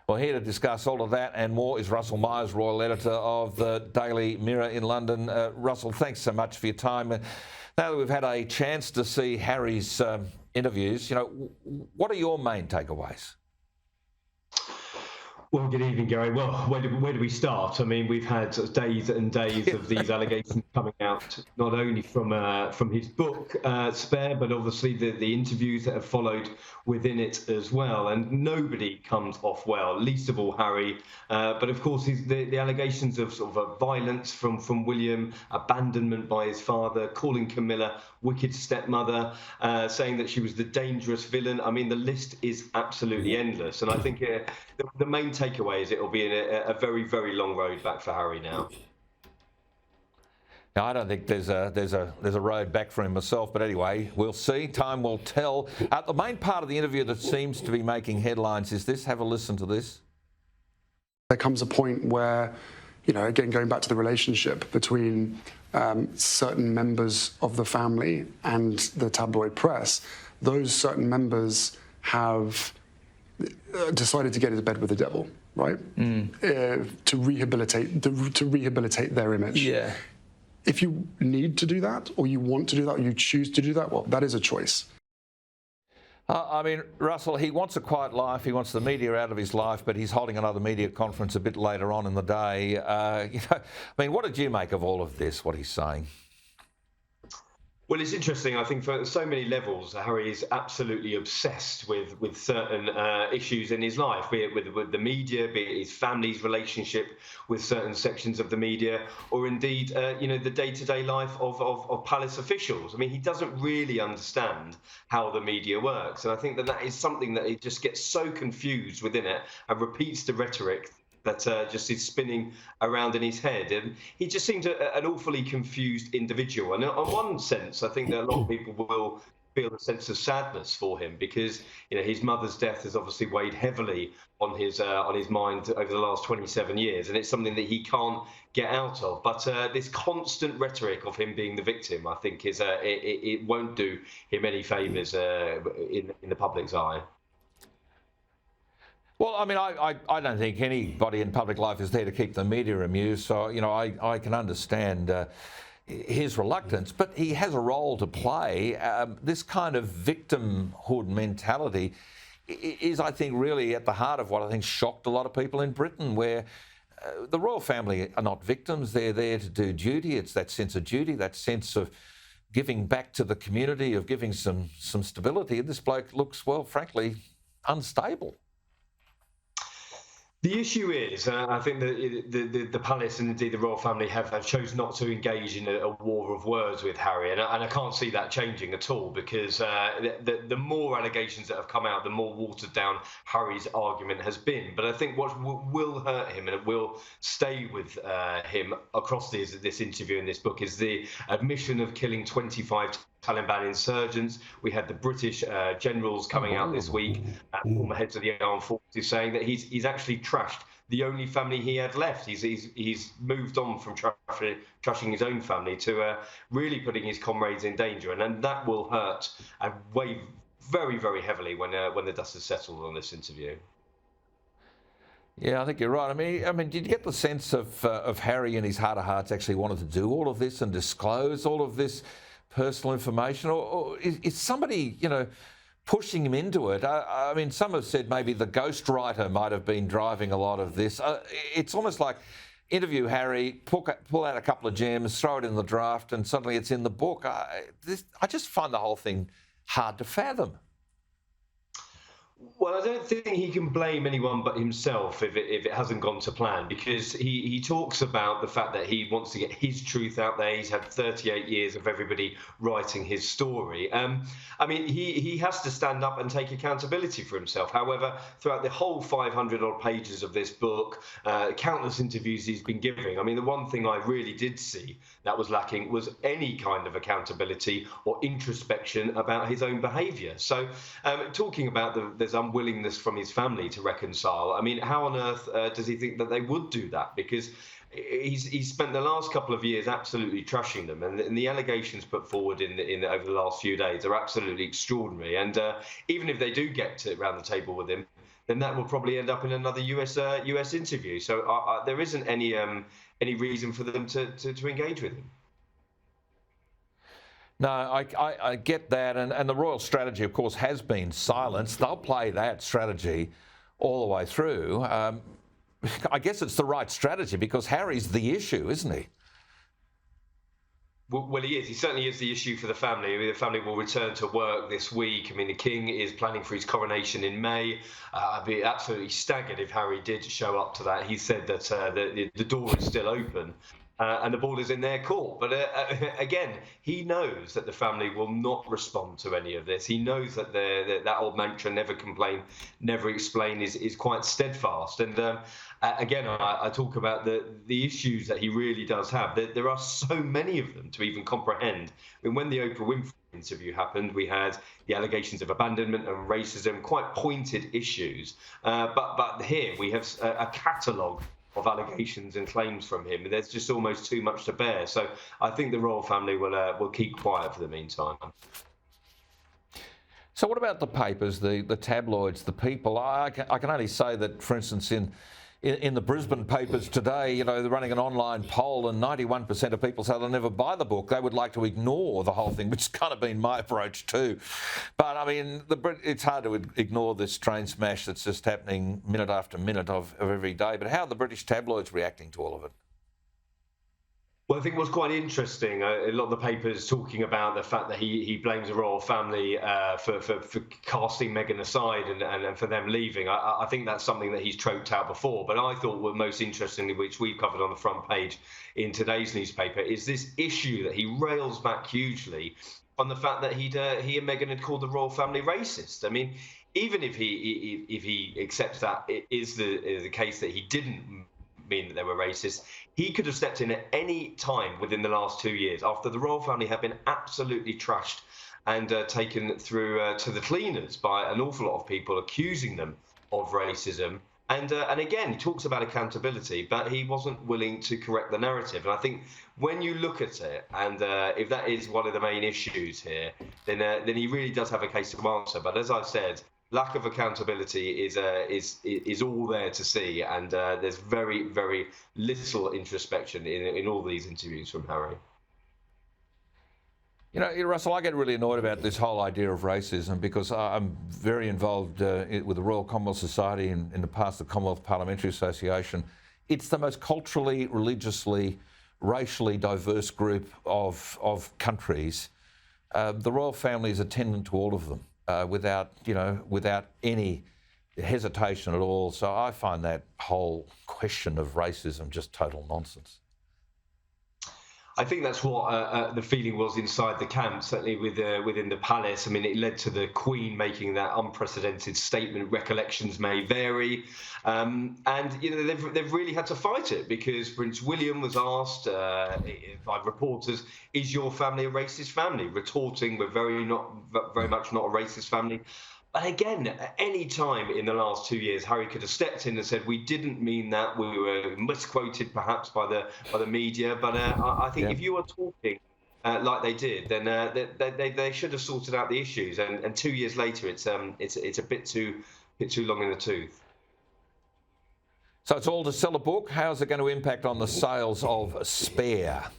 Well, here to discuss all of that and more is Russell Myers, Royal Editor of the Daily Mirror in London. Russell, thanks so much for your time. Now that we've had a chance to see Harry's interviews, what are your main takeaways? Well, good evening, Gary. Well, where do we start? I mean, we've had days and days of these allegations coming out, not only from his book, Spare, but obviously the interviews that have followed within it as well. And nobody comes off well, least of all Harry. But of course, the allegations of sort of violence from William, abandonment by his father, calling Camilla wicked stepmother, saying that she was the dangerous villain. I mean, the list is absolutely endless. And I think the main takeaway is it'll be a very, very long road back for Harry now. Now, I don't think there's a road back for him myself, but anyway, we'll see. Time will tell. The main part of the interview that seems to be making headlines is this. Have a listen to this. There comes a point where, again, going back to the relationship between certain members of the family and the tabloid press, those certain members have decided to get into bed with the devil, right? To rehabilitate their image. Yeah. If you need to do that, or you want to do that, or you choose to do that, well, that is a choice. I mean, Russell, he wants a quiet life. He wants the media out of his life, but he's holding another media conference a bit later on in the day. What did you make of all of this, what he's saying? Well, it's interesting. I think for so many levels, Harry is absolutely obsessed with certain issues in his life, be it with the media, be it his family's relationship with certain sections of the media, or indeed, the day-to-day life of palace officials. I mean, he doesn't really understand how the media works. And I think that is something that he just gets so confused within it and repeats the rhetoric that just is spinning around in his head. And he just seems an awfully confused individual. And on one sense, I think that a lot of people will feel a sense of sadness for him because his mother's death has obviously weighed heavily on his mind over the last 27 years. And it's something that he can't get out of. But this constant rhetoric of him being the victim, I think, it won't do him any favours in the public's eye. Well, I mean, I don't think anybody in public life is there to keep the media amused. So, I can understand his reluctance, but he has a role to play. This kind of victimhood mentality is, I think, really at the heart of what I think shocked a lot of people in Britain, where the royal family are not victims. They're there to do duty. It's that sense of duty, that sense of giving back to the community, of giving some stability. And this bloke looks, well, frankly, unstable. The issue is, I think that the palace and indeed the royal family have chosen not to engage in a war of words with Harry, and I can't see that changing at all because the more allegations that have come out, the more watered down Harry's argument has been. But I think what will hurt him and it will stay with him across this interview and this book is the admission of killing 25 Taliban insurgents. We had the British generals coming out this week, former heads of the armed forces, saying that he's actually trashed the only family he had left. He's moved on from trashing his own family to really putting his comrades in danger, and that will hurt and weigh very, very heavily when the dust has settled on this interview. Yeah, I think you're right. I mean, did you get the sense of Harry in his heart of hearts actually wanted to do all of this and disclose all of this personal information, or is somebody, pushing him into it? I mean, some have said maybe the ghostwriter might have been driving a lot of this. It's almost like interview Harry, pull out a couple of gems, throw it in the draft, and suddenly it's in the book. I just find the whole thing hard to fathom. Well, I don't think he can blame anyone but himself if it hasn't gone to plan, because he talks about the fact that he wants to get his truth out there. He's had 38 years of everybody writing his story. I mean, he has to stand up and take accountability for himself. However, throughout the whole 500 odd pages of this book, countless interviews he's been giving, I mean, the one thing I really did see that was lacking was any kind of accountability or introspection about his own behaviour. So talking about there's unwillingness from his family to reconcile. I mean, how on earth does he think that they would do that? Because he's spent the last couple of years absolutely trashing them, and the allegations put forward over the last few days are absolutely extraordinary. And even if they do get around the table with him, then that will probably end up in another US interview. So there isn't any reason for them to engage with him. No, I get that, and the royal strategy, of course, has been silence. They'll play that strategy all the way through. I guess it's the right strategy because Harry's the issue, isn't he? Well, he is. He certainly is the issue for the family. I mean, the family will return to work this week. I mean, the King is planning for his coronation in May. I'd be absolutely staggered if Harry did show up to that. He said that the door is still open. And the ball is in their court. But again, he knows that the family will not respond to any of this. He knows that that old mantra, never complain, never explain, is quite steadfast. And again, I talk about the issues that he really does have. There are so many of them to even comprehend. I mean, when the Oprah Winfrey interview happened, we had the allegations of abandonment and racism, quite pointed issues. But here we have a catalogue of allegations and claims from him. There's just almost too much to bear. So I think the royal family will keep quiet for the meantime. So what about the papers, the tabloids, the people? I can only say that, for instance, in the Brisbane papers today, they're running an online poll and 91% of people say they'll never buy the book. They would like to ignore the whole thing, which has kind of been my approach too. But I mean, it's hard to ignore this train smash that's just happening minute after minute of every day. But how are the British tabloids reacting to all of it? Well, I think what's quite interesting, a lot of the papers talking about the fact that he blames the royal family for casting Meghan aside and for them leaving. I think that's something that he's troped out before. But I thought what most interestingly, which we've covered on the front page in today's newspaper, is this issue that he rails back hugely on the fact that he and Meghan had called the royal family racist. I mean, even if he accepts that it is the case that he didn't mean that they were racist, he could have stepped in at any time within the last 2 years after the royal family had been absolutely trashed and taken through to the cleaners by an awful lot of people accusing them of racism. And again, he talks about accountability, but he wasn't willing to correct the narrative. And I think when you look at it, and if that is one of the main issues here, then he really does have a case to answer. But as I've said, lack of accountability is all there to see, and there's very, very little introspection in all these interviews from Harry. Russell, I get really annoyed about this whole idea of racism because I'm very involved with the Royal Commonwealth Society and in the past the Commonwealth Parliamentary Association. It's the most culturally, religiously, racially diverse group of countries. The royal family is attendant to all of them. Without any hesitation at all. So I find that whole question of racism just total nonsense. I think that's what the feeling was inside the camp, certainly within the palace. I mean, it led to the Queen making that unprecedented statement. Recollections may vary, and they've really had to fight it because Prince William was asked by reporters, "Is your family a racist family?" Retorting, "We're very much not a racist family." And again, at any time in the last 2 years, Harry could have stepped in and said, "We didn't mean that. We were misquoted perhaps by the media." But I think if you are talking like they did, then they should have sorted out the issues. And 2 years later, it's a bit too long in the tooth. So it's all to sell a book. How's it going to impact on the sales of Spare?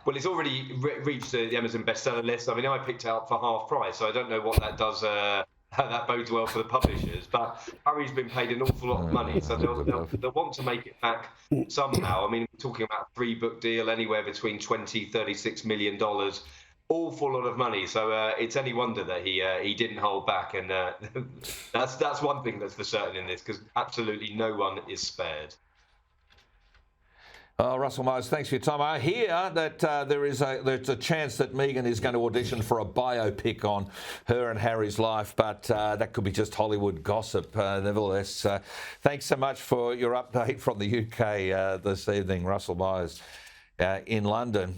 Well, it's already reached the Amazon bestseller list. I mean, I picked it up for half price, so I don't know what that does, how that bodes well for the publishers. But Harry's been paid an awful lot of money, so they'll want to make it back somehow. I mean, we're talking about a 3-book deal, anywhere between $36 million. Awful lot of money, so it's any wonder that he didn't hold back, and that's one thing that's for certain in this, because absolutely no one is spared. Russell Myers, thanks for your time. I hear that there's a chance that Meghan is going to audition for a biopic on her and Harry's life, but that could be just Hollywood gossip. Nevertheless, thanks so much for your update from the UK this evening, Russell Myers in London.